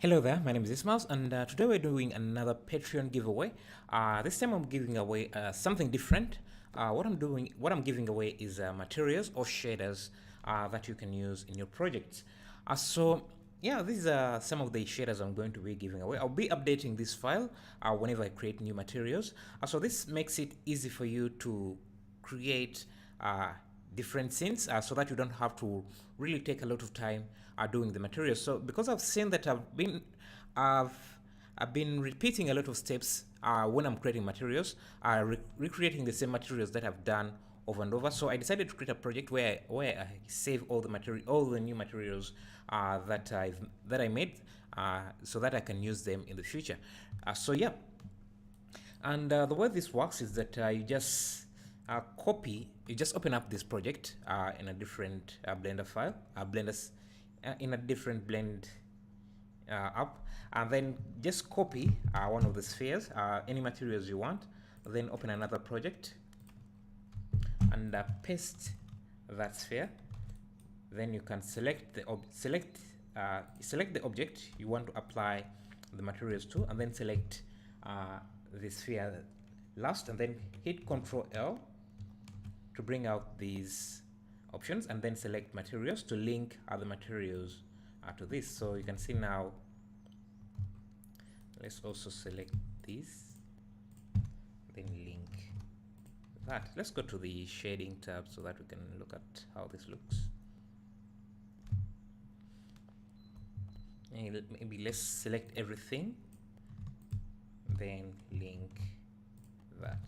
Hello there, my name is Ismail, and today we're doing another Patreon giveaway. This time I'm giving away something different. What I'm giving away is materials or shaders that you can use in your projects. Yeah, these are some of the shaders I'm going to be giving away. I'll be updating this file whenever I create new materials. So this makes it easy for you to create different scenes so that you don't have to really take a lot of time doing the materials. So because I've seen that I've I've been repeating a lot of steps when I'm creating materials, recreating the same materials that I've done over and over. So I decided to create a project where I save all the new materials that I made, so that I can use them in the future. Yeah, and the way this works is that you just open up this project in a different Blender file, in a different Blend app, and then just copy one of the spheres, any materials you want, then open another project and paste that sphere. Then you can select the object you want to apply the materials to, and then select the sphere last, and then hit Ctrl L to bring out these options, and then select materials to link other materials to this. So you can see now, let's also select this, then link that. Let's go to the shading tab so that we can look at how this looks. Maybe let's select everything, then link that.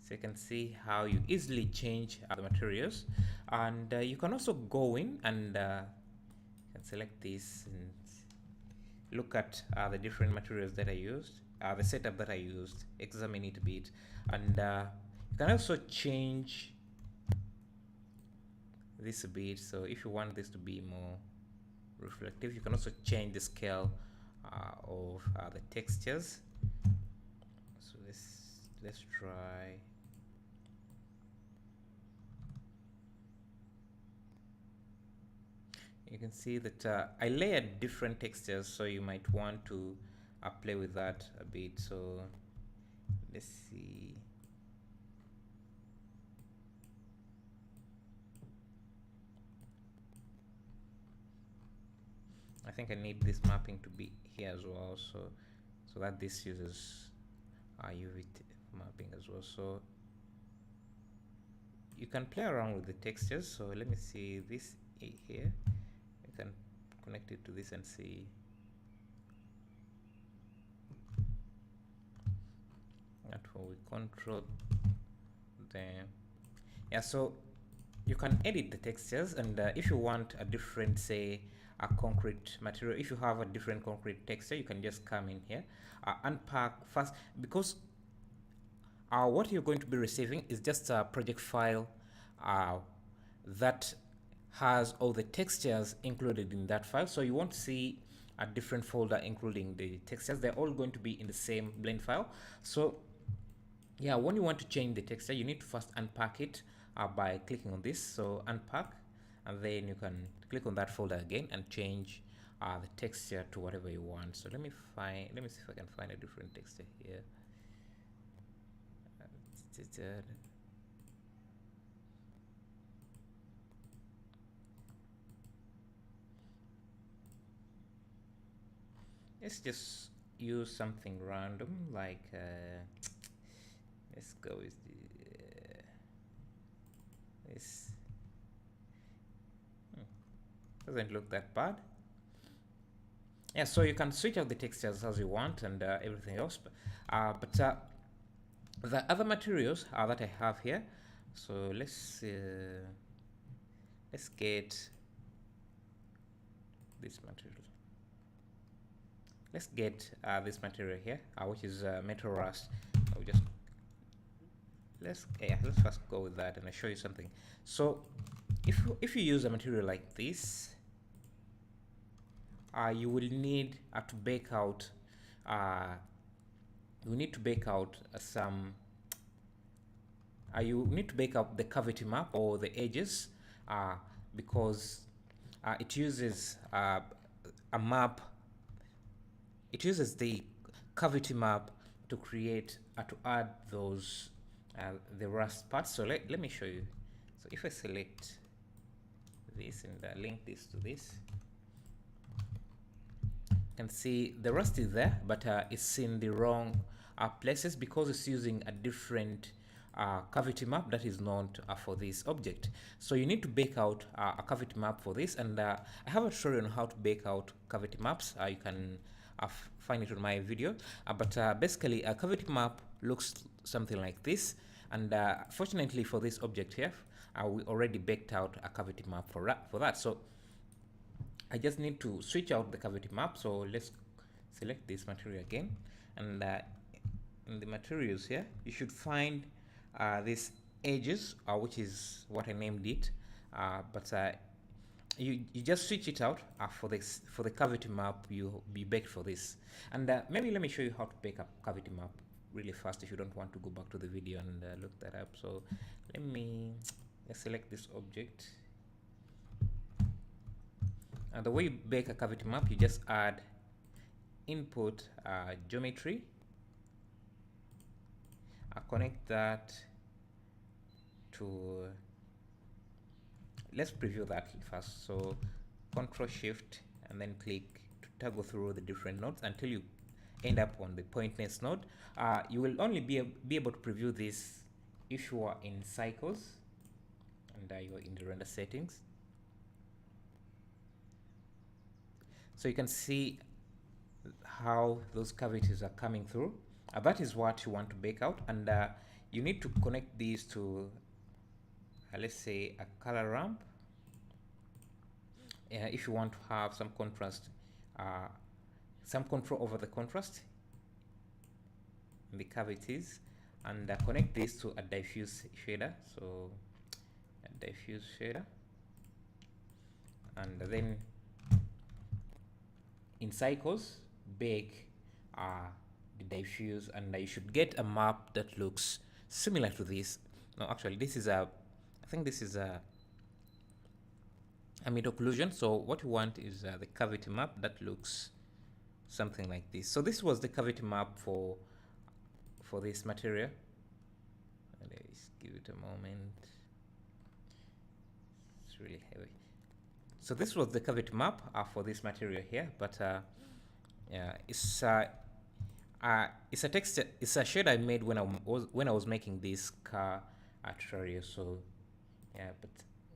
So you can see how you easily change the materials, and you can also go in and you can select this and look at the different materials that I used, the setup that I used, examine it a bit, and you can also change this a bit. So if you want this to be more reflective, you can also change the scale of the textures. So let's try. You can see that I layered different textures, so you might want to play with that a bit. So let's see. I think I need this mapping to be here as well, so that this uses UV mapping as well. So you can play around with the textures. So let me see this here. You can connect it to this and see. That will we control them. Yeah, so you can edit the textures, and if you want a different, say, a concrete material, if you have a different concrete texture, you can just come in here, unpack first, because what you're going to be receiving is just a project file that has all the textures included in that file. So you won't see a different folder including the textures. They're all going to be in the same blend file. So yeah, when you want to change the texture, you need to first unpack it by clicking on this. So unpack, and then you can click on that folder again and change the texture to whatever you want. So let me see if I can find a different texture here. Let's just use something random, like let's go with this. Doesn't look that bad. Yeah, so you can switch out the textures as you want and everything else, but the other materials that I have here, so let's get this material. Let's get this material here, which is metal rust. I'll just let's first go with that, and I'll show you something. So if you use a material like this, you will need to bake out. You need to bake out some. You need to bake out the cavity map or the edges, because it uses a map it uses the cavity map to create to add those the rust parts. So let me show you. So if I select this and link this to this, you can see the rust is there, but it's in the wrong places because it's using a different cavity map that is not for this object. So you need to bake out a cavity map for this, and I have a tutorial on how to bake out cavity maps. You can find it on my video, but basically a cavity map looks something like this, and fortunately for this object here, we already baked out a cavity map for that. So I just need to switch out the cavity map. So let's select this material again, and in the materials here you should find these edges, which is what I named it, but you just switch it out for the cavity map you be baked for this. And maybe let me show you how to bake a cavity map really fast if you don't want to go back to the video and look that up. So let me select this object. And the way you bake a cavity map, you just add input geometry, connect that to, let's preview that first. So Control Shift and then click to toggle through the different nodes until you end up on the pointness node. You will only be able to preview this if you are in cycles and you are in the render settings. So you can see how those cavities are coming through. That is what you want to bake out, and you need to connect these to let's say a color ramp if you want to have some contrast, some control over the contrast in the cavities, and connect this to a diffuse shader. So a diffuse shader, and then in cycles bake the diffuse, and you should get a map that looks similar to this. No, actually this is I think this is a mid occlusion. So what you want is the cavity map that looks something like this. So this was the cavity map for this material. Let's give it a moment. It's really heavy. So this was the cavity map for this material here, but yeah, it's a texture, it's a shade I made when I was making this car tutorial. So yeah, but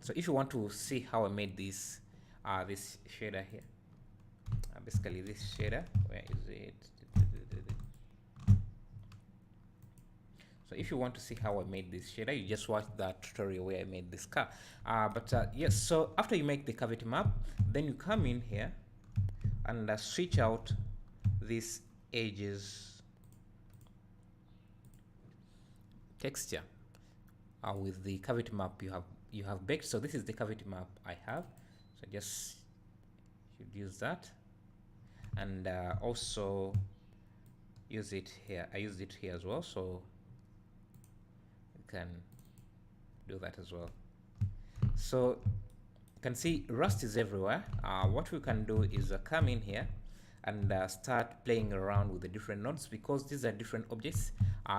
so if you want to see how I made this this shader here, basically this shader, where is it? So if you want to see how I made this shader, you just watch that tutorial where I made this car. Yes, so after you make the cavity map, then you come in here and switch out these edges texture with the cavity map you have baked. So this is the cavity map I have, so just should use that, and also use it here. I used it here as well, so you can do that as well. So you can see rust is everywhere. What we can do is come in here and start playing around with the different nodes, because these are different objects.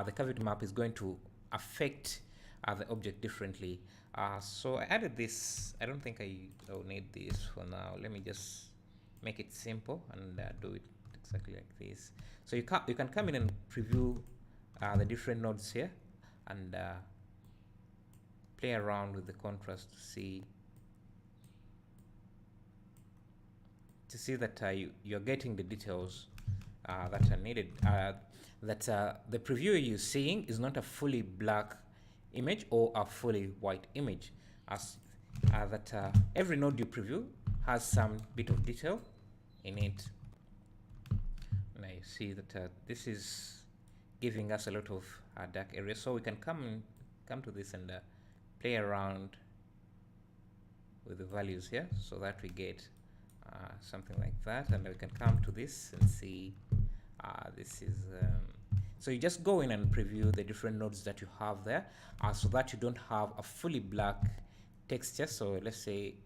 The cavity map is going to affect the object differently. So I added this. I don't think I'll need this for now. Let me just make it simple and do it exactly like this. So you can come in and preview the different nodes here and play around with the contrast to see that you're getting the details that are needed. That the preview you're seeing is not a fully black image or a fully white image, as that every node you preview has some bit of detail in it. And I see that this is giving us a lot of dark areas, so we can come to this and play around with the values here so that we get something like that. And we can come to this and see this is so you just go in and preview the different nodes that you have there, so that you don't have a fully black texture. So let's say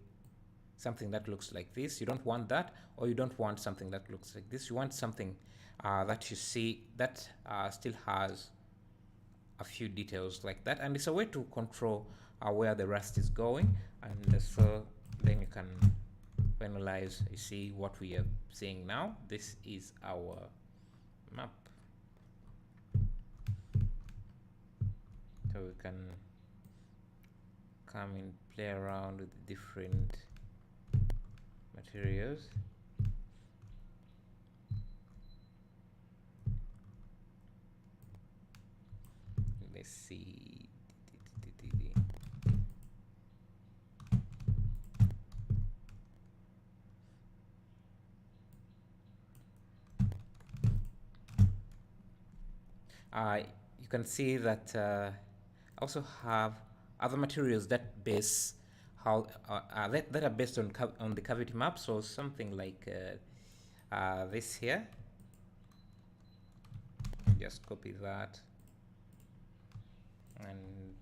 something that looks like this. You don't want that, or you don't want something that looks like this. You want something that you see that still has a few details like that, and it's a way to control where the rust is going, and so then you can finalize. You see what we are seeing now. This is our map, so we can come and play around with different materials. Let's see. You can see that I also have other materials that base that are based on the cavity map. So something like this here. Just copy that and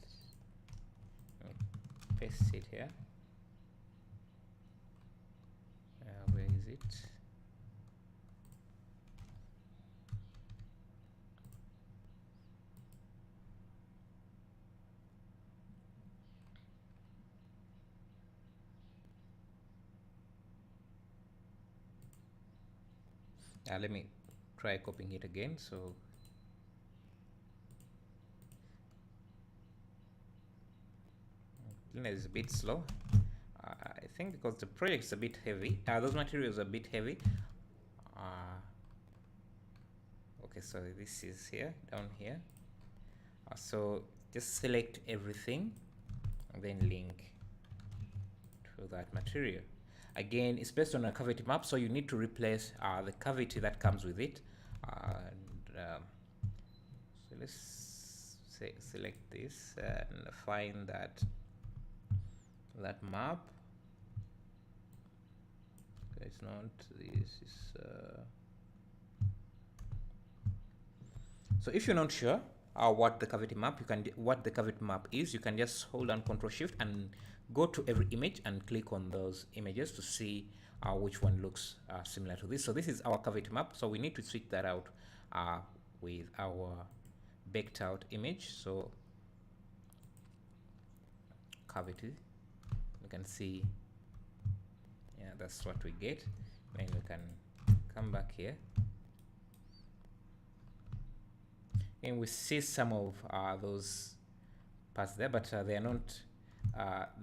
paste it here. Where is it? Let me try copying it again. So it's a bit slow. I think because the project is a bit heavy. Those materials are a bit heavy. Okay, so this is here, down here. So just select everything and then link to that material. Again, it's based on a cavity map, so you need to replace the cavity that comes with it. So let's select this and find that map. It's not, this is so if you're not sure what the cavity map is, you can just hold down Ctrl Shift and go to every image and click on those images to see which one looks similar to this. So this is our cavity map, so we need to switch that out with our baked out image. So cavity, you can see, yeah, that's what we get. Then we can come back here and we see some of those parts there, but they are not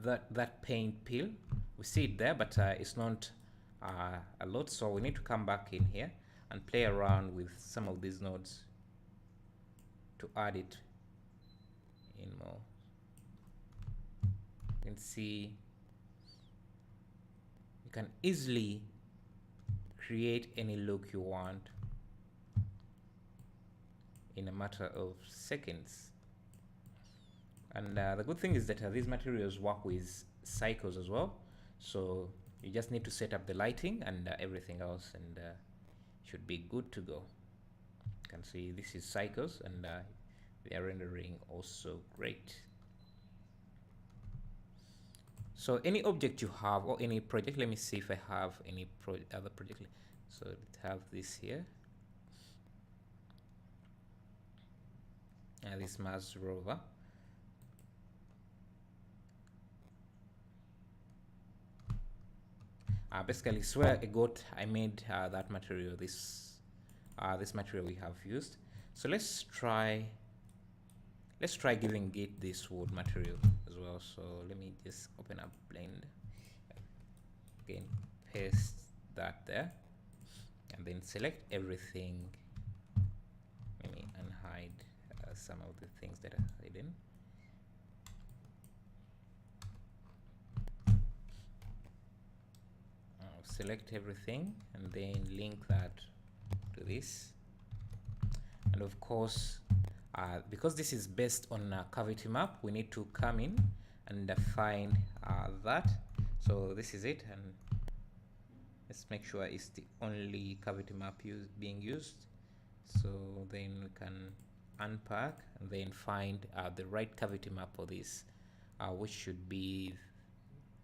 that paint peel. We see it there, but it's not a lot, so we need to come back in here and play around with some of these nodes to add it in more. You can see you can easily create any look you want in a matter of seconds. And the good thing is that these materials work with cycles as well, so you just need to set up the lighting and everything else, and should be good to go. You can see this is cycles, and they are rendering also great. So any object you have or any project, let me see if I have any other project. So let's have this here. This Mars rover. Basically, it's where I made that material. This material we have used. So let's try giving it this wood material as well. So let me just open up Blend again, paste that there, and then select everything. Let me unhide some of the things that are hidden. Select everything and then link that to this, and of course because this is based on a cavity map, we need to come in and find that. So this is it, and let's make sure it's the only cavity map being used. So then we can unpack and then find the right cavity map for this, which should be,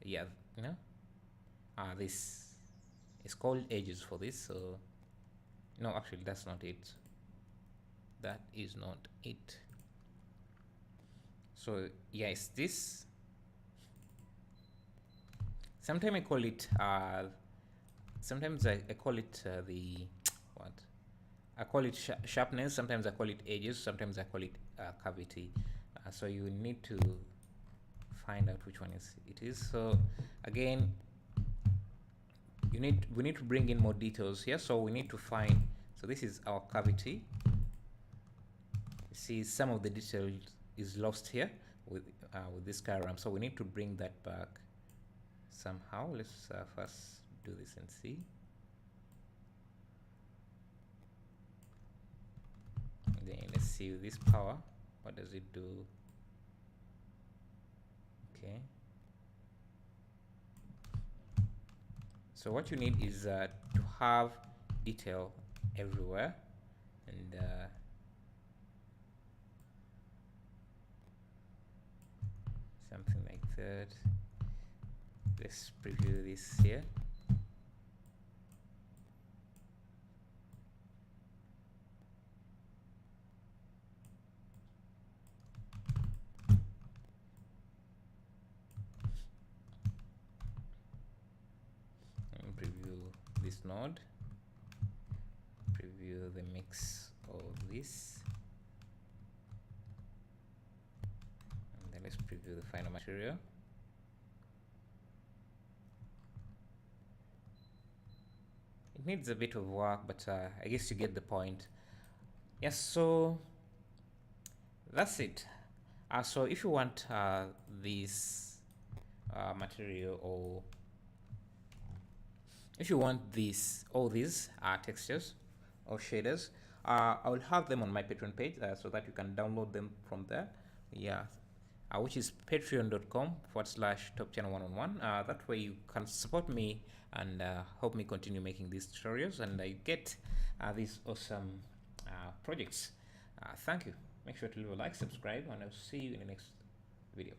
yeah, this is called edges for this. So no, actually that's not it. That is not it. So yeah, it's this. Sometimes I call it sometimes I call it the what I call it sharpness. Sometimes I call it edges. Sometimes I call it cavity. So you need to find out which one it is. So again, we need to bring in more details here. So we need to find. So this is our cavity. You see, some of the detail is lost here with this diagram. So we need to bring that back somehow. Let's first do this and see. Then let's see this power. What does it do? Okay. So what you need is to have detail everywhere, and something like that. Let's preview this here. And preview this node. Preview the mix of this. And then let's preview the final material. It needs a bit of work, but I guess you get the point. Yes, so that's it. So if you want this material, or if you want all these textures or shaders, I will have them on my Patreon page so that you can download them from there. Yeah, which is patreon.com/topchannel111. That way you can support me and help me continue making these tutorials, and I get these awesome projects. Thank you. Make sure to leave a like, subscribe, and I'll see you in the next video.